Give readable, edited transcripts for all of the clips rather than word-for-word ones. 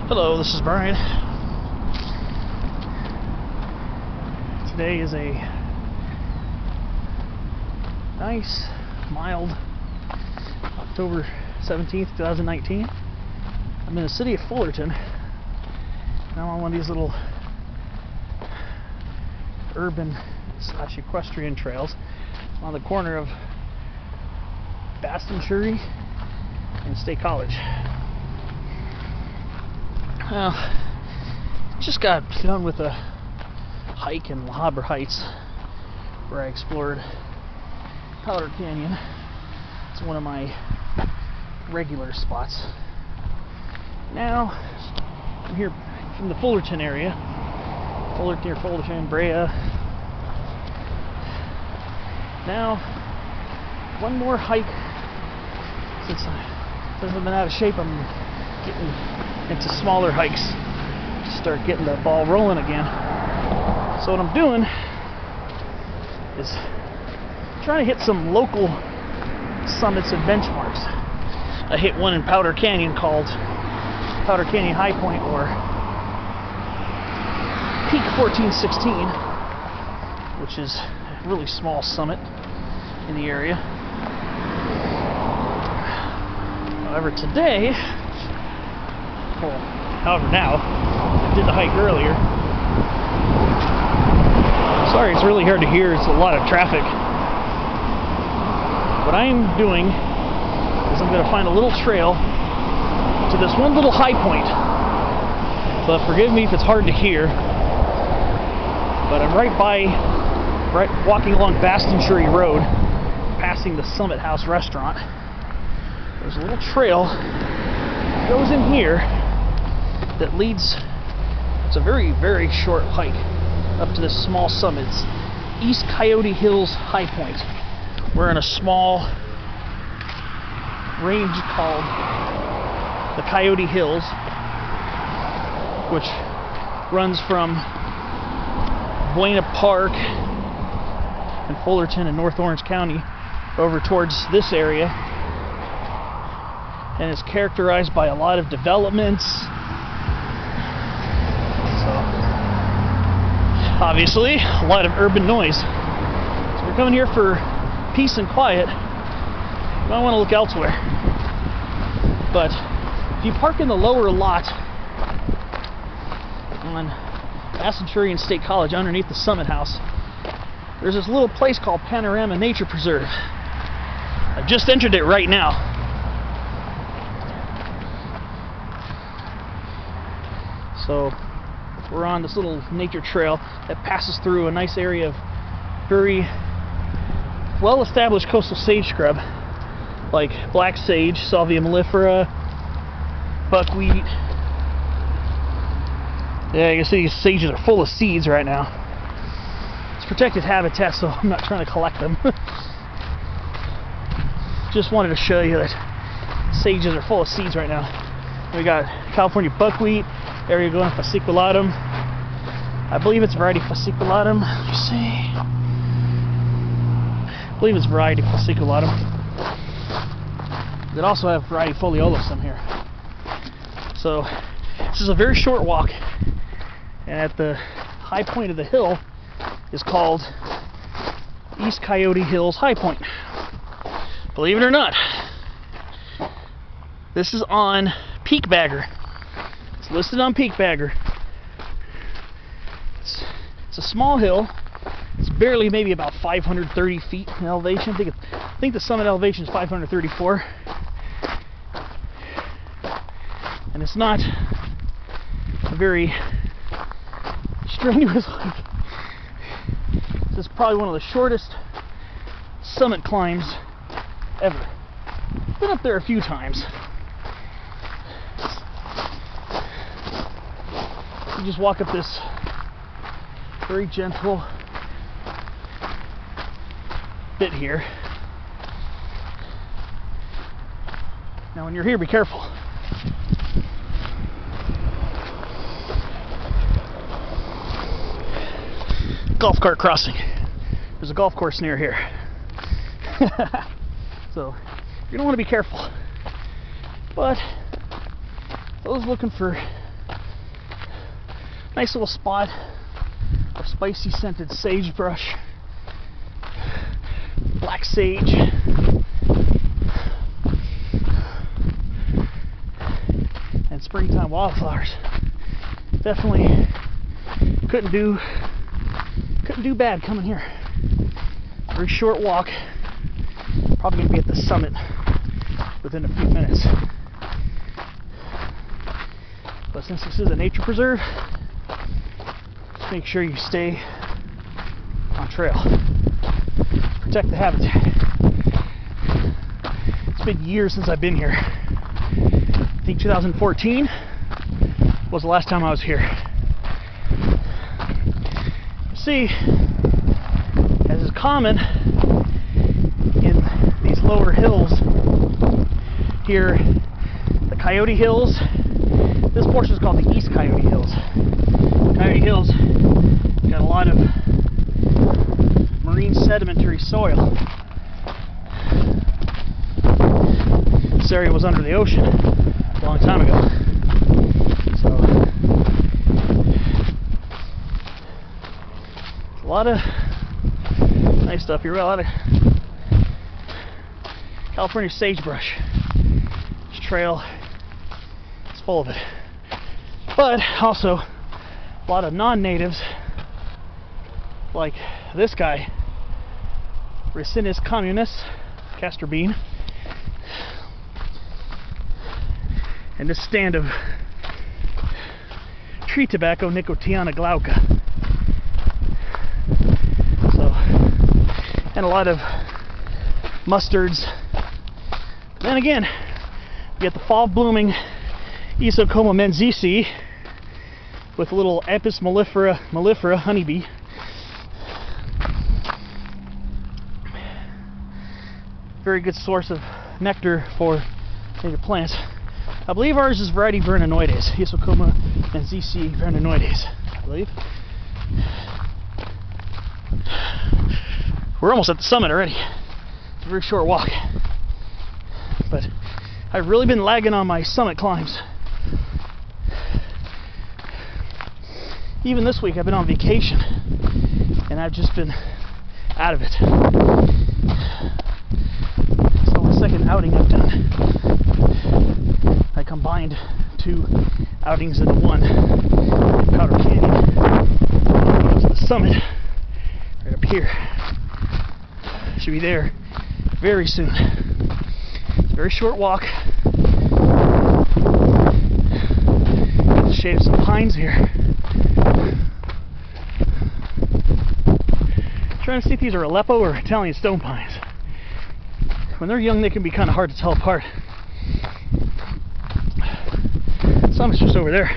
Hello, this is Brian. Today is a nice, mild October 17th, 2019. I'm in the city of Fullerton. And I'm on one of these little urban / equestrian trails on the corner of Bastanchury and State College. Well, just got done with a hike in La Habra Heights where I explored Powder Canyon. It's one of my regular spots. Now I'm here from the Fullerton area, Fullerton, Brea. Now one more hike. Since I've been out of shape, I'm getting into smaller hikes to start getting the ball rolling again. So what I'm doing is trying to hit some local summits and benchmarks. I hit one in Powder Canyon called Powder Canyon High Point, or Peak 1416, which is a really small summit in the area. However, now, I did the hike earlier. Sorry, it's really hard to hear. It's a lot of traffic. What I'm doing is I'm going to find a little trail to this one little high point. But forgive me if it's hard to hear. But I'm walking along Bastanchury Road, passing the Summit House restaurant. There's a little trail that goes in here that leads. It's a very, very short hike up to this small summit. It's East Coyote Hills High Point. We're in a small range called the Coyote Hills, which runs from Buena Park and Fullerton in North Orange County over towards this area, and it's characterized by a lot of developments. Obviously, a lot of urban noise. So we're coming here for peace and quiet. You might want to look elsewhere. But if you park in the lower lot on Bastanchury and State College underneath the Summit House, there's this little place called Panorama Nature Preserve. I've just entered it right now. So we're on this little nature trail that passes through a nice area of very well-established coastal sage scrub, like black sage, Salvia mellifera, buckwheat. Yeah, you can see these sages are full of seeds right now. It's protected habitat, so I'm not trying to collect them. Just wanted to show you that sages are full of seeds right now. We got California buckwheat, Erigonia fasciculatum. I believe it's variety fasciculatum. Let me see. I believe it's variety fasciculatum. They also have variety foliolus here. So this is a very short walk, and at the high point of the hill is called East Coyote Hills High Point. Believe it or not, this is on Peak Bagger. It's listed on Peak Bagger. It's a small hill. It's barely, maybe about 530 feet in elevation. I think the summit elevation is 534. And it's not a very strenuous hike. This is probably one of the shortest summit climbs ever. Been up there a few times. You just walk up this very gentle bit here. Now when you're here, be careful. Golf cart crossing. There's a golf course near here. So you're gonna want to be careful. But those looking for Nice little spot of spicy scented sagebrush, black sage, and springtime wildflowers. Definitely couldn't do bad coming here. Very short walk. Probably gonna be at the summit within a few minutes. But since this is a nature preserve, just make sure you stay on trail. Protect the habitat. It's been years since I've been here. I think 2014 was the last time I was here. You see, as is common in these lower hills here, the Coyote Hills, this portion is called the East Coyote Hills. Coyote Hills got a lot of marine sedimentary soil. This area was under the ocean a long time ago. So, a lot of nice stuff here. A lot of California sagebrush. This trail is full of it. But also a lot of non-natives, like this guy, Ricinus communis, castor bean, and this stand of tree tobacco, Nicotiana glauca. So, and a lot of mustards. Then again, you get the fall blooming Isocoma menziesii with a little Apis mellifera honeybee. Very good source of nectar for native plants. I believe ours is variety vernanoides, Isocoma menziesii vernanoides, I believe. We're almost at the summit already. It's a very short walk. But I've really been lagging on my summit climbs. Even this week I've been on vacation and I've just been out of it. So the second outing I've done, I combined 2 outings into one in Powder Canyon. Go to the summit right up here. Should be there very soon. It's a very short walk. Got the shade of some pines here. Trying to see if these are Aleppo or Italian stone pines. When they're young, they can be kind of hard to tell apart. Summit's just over there.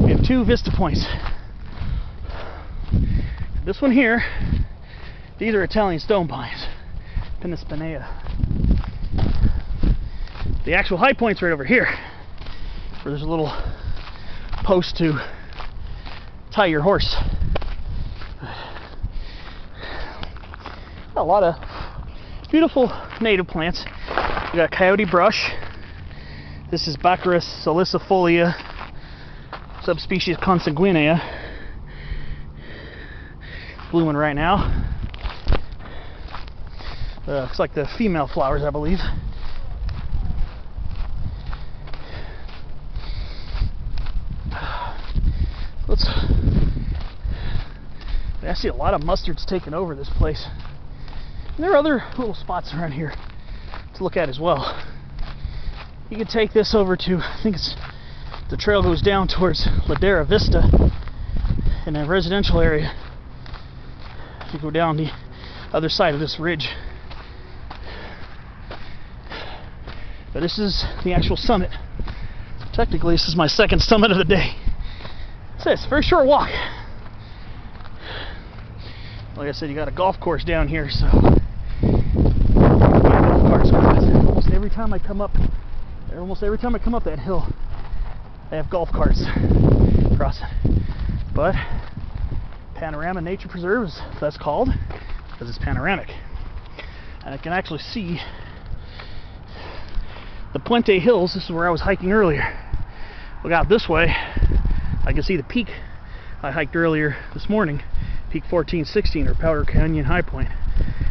We have 2 vista points. This one here, these are Italian stone pines, Pinus pinea. The actual high point's right over here, where there's a little post to tie your horse. A lot of beautiful native plants. We got coyote brush. This is Baccharis salicifolia, subspecies consanguinea. Blooming right now. Looks like the female flowers, I believe. I see a lot of mustards taking over this place. And there are other little spots around here to look at as well. You can take this over to, I think it's, the trail goes down towards Ladera Vista in a residential area. If you go down the other side of this ridge. But this is the actual summit. Technically, this is my second summit of the day. So it's a very short walk. Like I said, you got a golf course down here, so golf carts cross it. Almost every time I come up that hill, they have golf carts crossing. But Panorama Nature Preserve is that's called because it's panoramic, and I can actually see the Puente Hills. This is where I was hiking earlier. Look out this way, I can see the peak I hiked earlier this morning, peak 1416 or Powder Canyon High Point.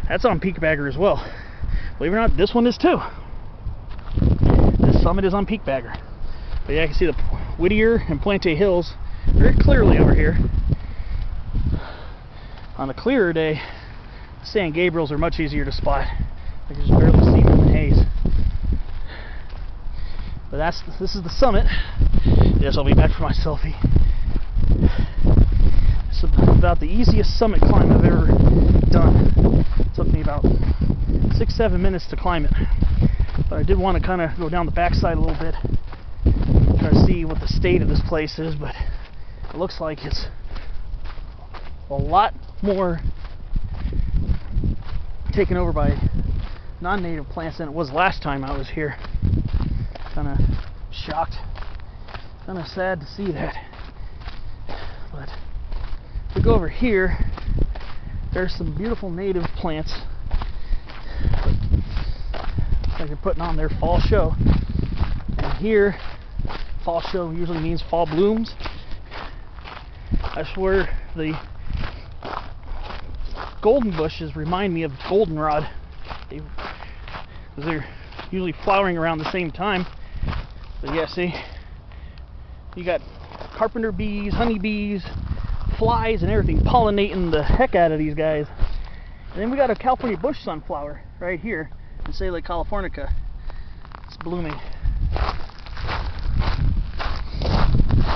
That's on Peak Bagger as well. Believe it or not, this one is too. This summit is on Peak Bagger. But yeah, I can see the Whittier and Plante Hills very clearly over here. On a clearer day, San Gabriels are much easier to spot. I can just barely see them in the haze. But this is the summit. Yes, I'll be back for my selfie. This is about the easiest summit climb I've ever done. It took me about 6-7 minutes to climb it. But I did want to kind of go down the backside a little bit, try to see what the state of this place is, but it looks like it's a lot more taken over by non-native plants than it was last time I was here. Kind of shocked, kind of sad to see that. But if we go over here, there's some beautiful native plants like they're putting on their fall show. And here, fall show usually means fall blooms. I swear the golden bushes remind me of goldenrod, because they're usually flowering around the same time. But yeah, see, you got carpenter bees, honeybees, flies, and everything pollinating the heck out of these guys. And then we got a California bush sunflower right here in State Californica. It's blooming.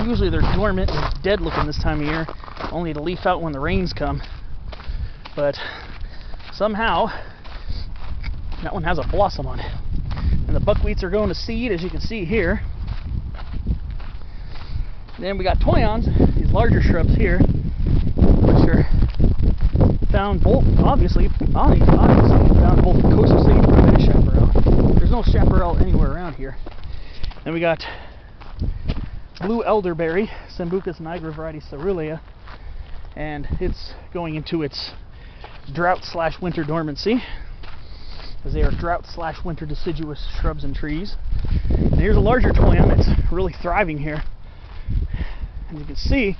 Usually they're dormant and dead looking this time of year, only to leaf out when the rains come. But somehow that one has a blossom on it. And the buckwheats are going to seed, as you can see here. Then we got toyons, these larger shrubs here, which are found both, obviously found both coastal sagebrush and chaparral. There's no chaparral anywhere around here. Then we got blue elderberry, Sambucus nigra variety Cerulea, and it's going into its drought/winter dormancy, as they are drought/winter deciduous shrubs and trees. And here's a larger toyon that's really thriving here. As you can see,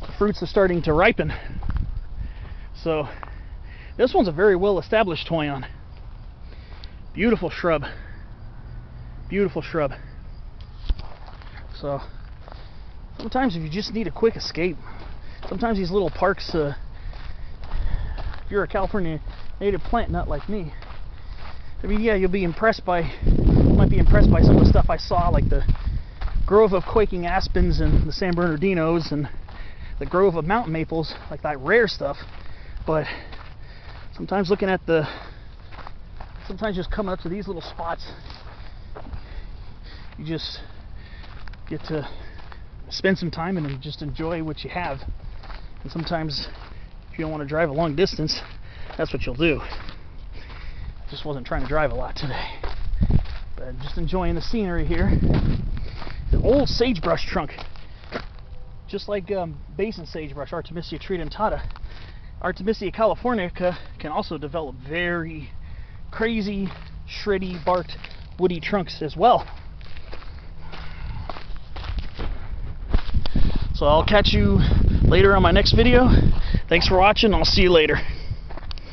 the fruits are starting to ripen. So this one's a very well established toyon. Beautiful shrub. Beautiful shrub. So sometimes if you just need a quick escape, sometimes these little parks, if you're a California native plant nut like me, I mean, yeah, you might be impressed by some of the stuff I saw, like the grove of quaking aspens and the San Bernardinos and the grove of mountain maples, like that rare stuff. But sometimes sometimes just coming up to these little spots, you just get to spend some time and just enjoy what you have. And sometimes if you don't want to drive a long distance, that's what you'll do. I just wasn't trying to drive a lot today, but just enjoying the scenery here. The old sagebrush trunk, just like basin sagebrush, Artemisia tridentata. Artemisia californica can also develop very crazy, shreddy, barked, woody trunks as well. So I'll catch you later on my next video. Thanks for watching. I'll see you later.